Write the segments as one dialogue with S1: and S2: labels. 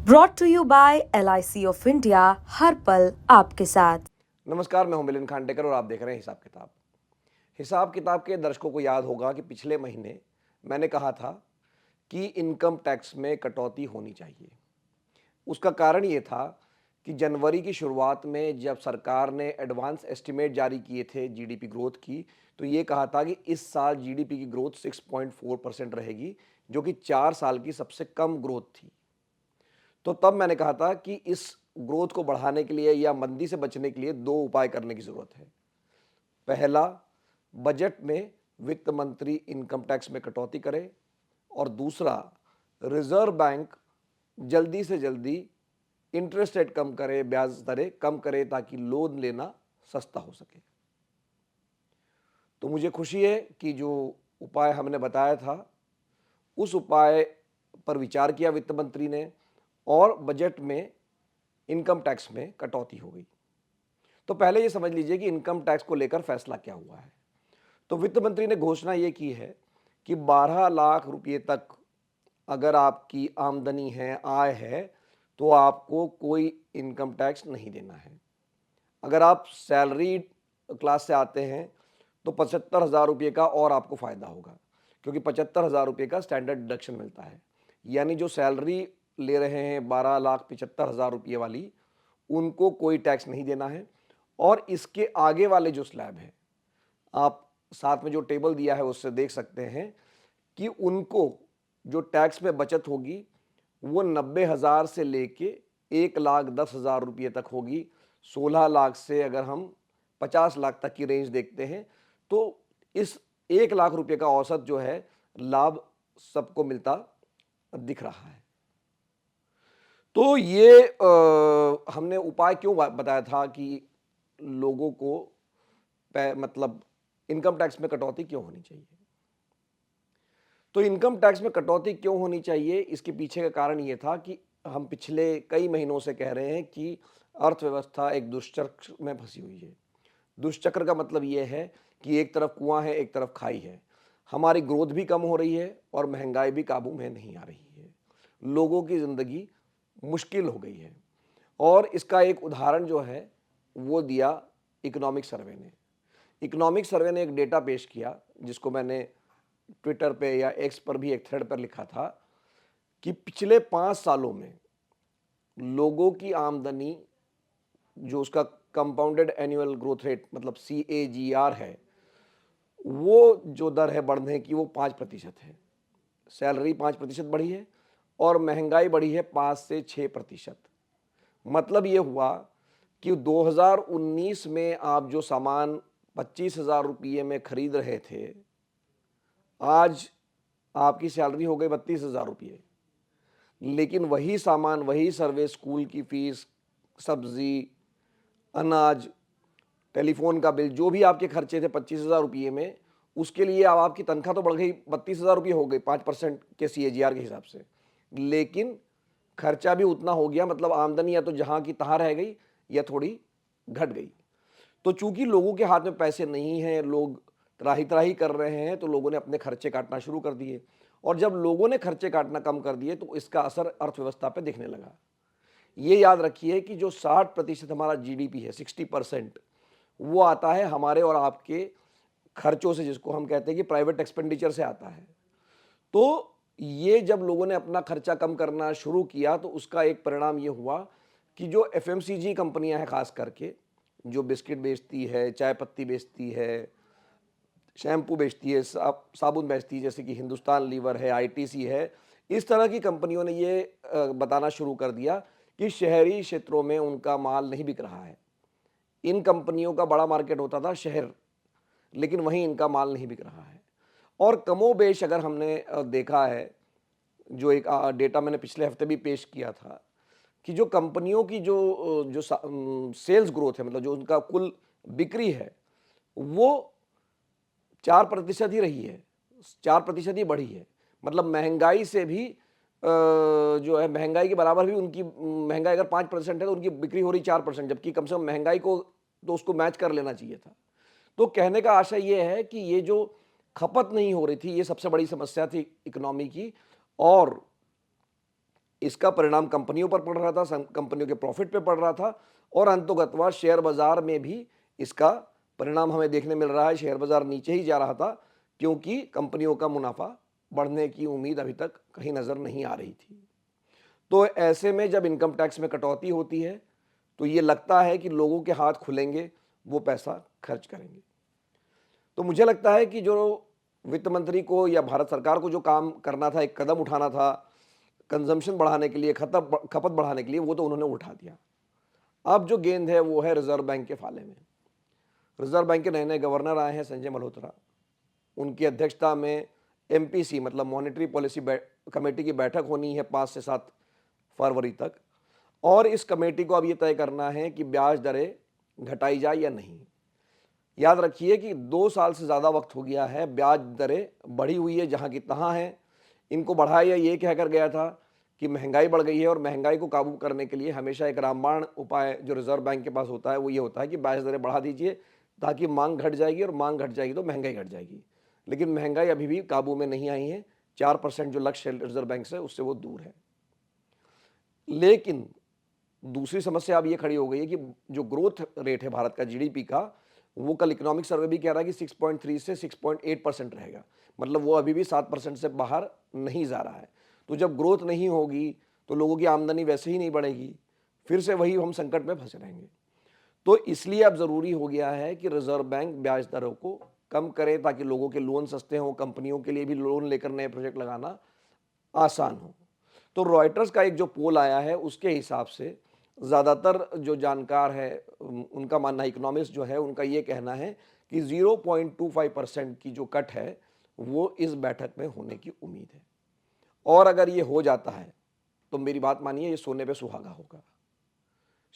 S1: Brought to you by LIC of India. हर पल आपके साथ।
S2: नमस्कार, मैं हूं मिलिंद खांडेकर और आप देख रहे हैं हिसाब किताब। हिसाब किताब के दर्शकों को याद होगा कि पिछले महीने मैंने कहा था कि इनकम टैक्स में कटौती होनी चाहिए। उसका कारण ये था कि जनवरी की शुरुआत में जब सरकार ने एडवांस एस्टिमेट जारी किए थे जीडीपी ग्रोथ की, तो ये कहा था कि इस साल जीडीपी की ग्रोथ 6.4% रहेगी, जो कि 4 साल की सबसे कम ग्रोथ थी। तो तब मैंने कहा था कि इस ग्रोथ को बढ़ाने के लिए या मंदी से बचने के लिए 2 उपाय करने की ज़रूरत है। पहला, बजट में वित्त मंत्री इनकम टैक्स में कटौती करे और दूसरा, रिजर्व बैंक जल्दी से जल्दी इंटरेस्ट रेट कम करे, ब्याज दरें कम करे ताकि लोन लेना सस्ता हो सके। तो मुझे खुशी है कि जो उपाय हमने बताया था उस उपाय पर विचार किया वित्त मंत्री ने और बजट में इनकम टैक्स में कटौती हो गई। तो पहले ये समझ लीजिए कि इनकम टैक्स को लेकर फैसला क्या हुआ है। तो वित्त मंत्री ने घोषणा ये की है कि 12 लाख रुपये तक अगर आपकी आमदनी है, आय है, तो आपको कोई इनकम टैक्स नहीं देना है। अगर आप सैलरी क्लास से आते हैं तो 75,000 रुपये का और आपको फ़ायदा होगा, क्योंकि 75,000 रुपये का स्टैंडर्ड डिडक्शन मिलता है। यानी जो सैलरी ले रहे हैं 12,75,000 रुपये वाली, उनको कोई टैक्स नहीं देना है। और इसके आगे वाले जो स्लैब हैं, आप साथ में जो टेबल दिया है उससे देख सकते हैं कि उनको जो टैक्स में बचत होगी वो 90,000 से लेके 1,10,000 रुपये तक होगी। 16 लाख से अगर हम 50 लाख तक की रेंज देखते हैं तो इस 1 लाख रुपये का औसत जो है लाभ सबको मिलता दिख रहा है। तो ये हमने उपाय क्यों बताया था कि लोगों को मतलब इनकम टैक्स में कटौती क्यों होनी चाहिए। तो इनकम टैक्स में कटौती क्यों होनी चाहिए, इसके पीछे का कारण ये था कि हम पिछले कई महीनों से कह रहे हैं कि अर्थव्यवस्था एक दुष्चक्र में फंसी हुई है। दुष्चक्र का मतलब ये है कि एक तरफ कुआं है, एक तरफ खाई है। हमारी ग्रोथ भी कम हो रही है और महंगाई भी काबू में नहीं आ रही है। लोगों की ज़िंदगी मुश्किल हो गई है। और इसका एक उदाहरण जो है वो दिया इकोनॉमिक सर्वे ने। इकोनॉमिक सर्वे ने एक डेटा पेश किया जिसको मैंने ट्विटर पे या एक्स पर भी एक थ्रेड पर लिखा था कि पिछले 5 सालों में लोगों की आमदनी, जो उसका कंपाउंडेड एनुअल ग्रोथ रेट मतलब CAGR है, वो जो दर है बढ़ने की वो 5% है। सैलरी 5% बढ़ी है और महंगाई बढ़ी है 5 से 6%। मतलब ये हुआ कि 2019 में आप जो सामान 25,000 रुपये में खरीद रहे थे, आज आपकी सैलरी हो गई 32,000 रुपये। लेकिन वही सामान, वही सर्विस, स्कूल की फीस, सब्जी, अनाज, टेलीफोन का बिल, जो भी आपके खर्चे थे 25,000 रुपये में, उसके लिए अब आपकी तनख्वाह तो बढ़ गई, 32,000 रुपये हो गई 5% के CAGR के हिसाब से। लेकिन खर्चा भी उतना हो गया, मतलब आमदनी या तो जहाँ की तहाँ रह गई या थोड़ी घट गई। तो चूंकि लोगों के हाथ में पैसे नहीं हैं, लोग त्राही त्राही कर रहे हैं, तो लोगों ने अपने खर्चे काटना शुरू कर दिए। और जब लोगों ने खर्चे काटना कम कर दिए तो इसका असर अर्थव्यवस्था पे दिखने लगा। ये याद रखिए कि जो 60% हमारा जीडीपी है, 60%, वो आता है हमारे और आपके खर्चों से, जिसको हम कहते हैं कि प्राइवेट एक्सपेंडिचर से आता है। तो ये जब लोगों ने अपना खर्चा कम करना शुरू किया तो उसका एक परिणाम ये हुआ कि जो FMCG कंपनियां हैं, खास करके जो बिस्किट बेचती है, चाय पत्ती बेचती है, शैम्पू बेचती है, साबुन बेचती है, जैसे कि हिंदुस्तान लीवर है, ITC है, इस तरह की कंपनियों ने ये बताना शुरू कर दिया कि शहरी क्षेत्रों में उनका माल नहीं बिक रहा है। इन कंपनियों का बड़ा मार्केट होता था शहर, लेकिन वहीं इनका माल नहीं बिक रहा है। और कमोबेश अगर हमने देखा है, जो एक डेटा मैंने पिछले हफ्ते भी पेश किया था कि जो कंपनियों की जो सेल्स ग्रोथ है, मतलब जो उनका कुल बिक्री है, वो 4% ही रही है, 4% ही बढ़ी है। मतलब महंगाई से भी जो है, महंगाई के बराबर भी उनकी महंगाई अगर 5% है तो उनकी बिक्री हो रही 4%, जबकि कम से कम महंगाई को तो उसको मैच कर लेना चाहिए था। तो कहने का आशय ये है कि ये जो खपत नहीं हो रही थी, ये सबसे बड़ी समस्या थी इकोनॉमी की। और इसका परिणाम कंपनियों पर पड़ रहा था, कंपनियों के प्रॉफिट पे पड़ रहा था और अंततोगत्वा शेयर बाजार में भी इसका परिणाम हमें देखने मिल रहा है। शेयर बाजार नीचे ही जा रहा था क्योंकि कंपनियों का मुनाफा बढ़ने की उम्मीद अभी तक कहीं नज़र नहीं आ रही थी। तो ऐसे में जब इनकम टैक्स में कटौती होती है तो ये लगता है कि लोगों के हाथ खुलेंगे, वो पैसा खर्च करेंगे। तो मुझे लगता है कि जो वित्त मंत्री को या भारत सरकार को जो काम करना था, एक कदम उठाना था कंजम्पशन बढ़ाने के लिए, खपत बढ़ाने के लिए, वो तो उन्होंने उठा दिया। अब जो गेंद है वो है रिजर्व बैंक के फाले में। रिजर्व बैंक के नए नए गवर्नर आए हैं, संजय मल्होत्रा। उनकी अध्यक्षता में एमपीसी मतलब मॉनेटरी पॉलिसी कमेटी की बैठक होनी है 5 से 7 फरवरी तक और इस कमेटी को अब ये तय करना है कि ब्याज दरें घटाई जाए या नहीं। याद रखिए कि 2 साल से ज़्यादा वक्त हो गया है, ब्याज दरें बढ़ी हुई है जहाँ की तहाँ है। इनको बढ़ाया ये कहकर गया था कि महंगाई बढ़ गई है और महंगाई को काबू करने के लिए हमेशा एक रामबाण उपाय जो रिजर्व बैंक के पास होता है वो ये होता है कि ब्याज दरें बढ़ा दीजिए ताकि मांग घट जाएगी और मांग घट जाएगी तो महंगाई घट जाएगी। लेकिन महंगाई अभी भी काबू में नहीं आई है। 4% जो लक्ष्य रिजर्व बैंक से उससे वो दूर है। लेकिन दूसरी समस्या अब ये खड़ी हो गई है कि जो ग्रोथ रेट है भारत का जीडीपी का, वो कल इकोनॉमिक सर्वे भी कह रहा है कि 6.3 से 6.8% रहेगा। मतलब वो अभी भी 7% से बाहर नहीं जा रहा है। तो जब ग्रोथ नहीं होगी तो लोगों की आमदनी वैसे ही नहीं बढ़ेगी, फिर से वही हम संकट में फंसे रहेंगे। तो इसलिए अब ज़रूरी हो गया है कि रिजर्व बैंक ब्याज दरों को कम करे ताकि लोगों के लोन सस्ते हों, कंपनियों के लिए भी लोन लेकर नए प्रोजेक्ट लगाना आसान हो। तो रॉयटर्स का एक जो पोल आया है उसके हिसाब से ज़्यादातर जो जानकार है उनका मानना, इकोनॉमिस्ट जो है उनका ये कहना है कि 0.25% की जो कट है वो इस बैठक में होने की उम्मीद है। और अगर ये हो जाता है तो मेरी बात मानिए, ये सोने पे सुहागा होगा।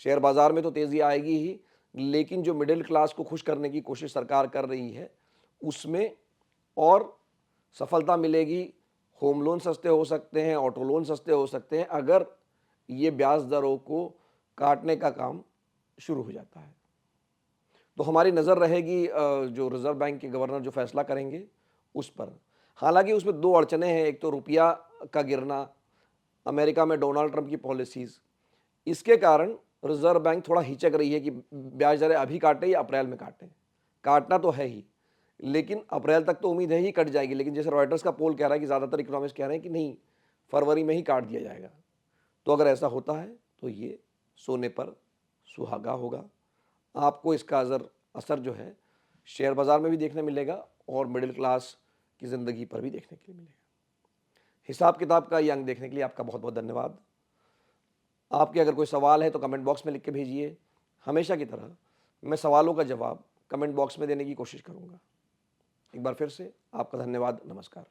S2: शेयर बाजार में तो तेज़ी आएगी ही, लेकिन जो मिडिल क्लास को खुश करने की कोशिश सरकार कर रही है उसमें और सफलता मिलेगी। होम लोन सस्ते हो सकते हैं, ऑटो लोन सस्ते हो सकते हैं अगर ये ब्याज दरों को काटने का काम शुरू हो जाता है। तो हमारी नज़र रहेगी जो रिजर्व बैंक के गवर्नर जो फैसला करेंगे उस पर। हालांकि उसमें 2 अड़चने हैं, एक तो रुपया का गिरना, अमेरिका में डोनाल्ड ट्रंप की पॉलिसीज़, इसके कारण रिजर्व बैंक थोड़ा हिचक रही है कि ब्याज दरें अभी काटें या अप्रैल में काटें। काटना तो है ही, लेकिन अप्रैल तक तो उम्मीद है ही कट जाएगी। लेकिन जैसे रॉयटर्स का पोल कह रहा है कि ज़्यादातर इकोनॉमिस्ट कह रहे हैं कि नहीं, फरवरी में ही काट दिया जाएगा। तो अगर ऐसा होता है तो ये सोने पर सुहागा होगा। आपको इसका असर जो है शेयर बाज़ार में भी देखने मिलेगा और मिडिल क्लास की ज़िंदगी पर भी देखने के लिए मिलेगा। हिसाब किताब का ये अंक देखने के लिए आपका बहुत बहुत धन्यवाद। आपके अगर कोई सवाल है तो कमेंट बॉक्स में लिख के भेजिए। हमेशा की तरह मैं सवालों का जवाब कमेंट बॉक्स में देने की कोशिश करूँगा। एक बार फिर से आपका धन्यवाद। नमस्कार।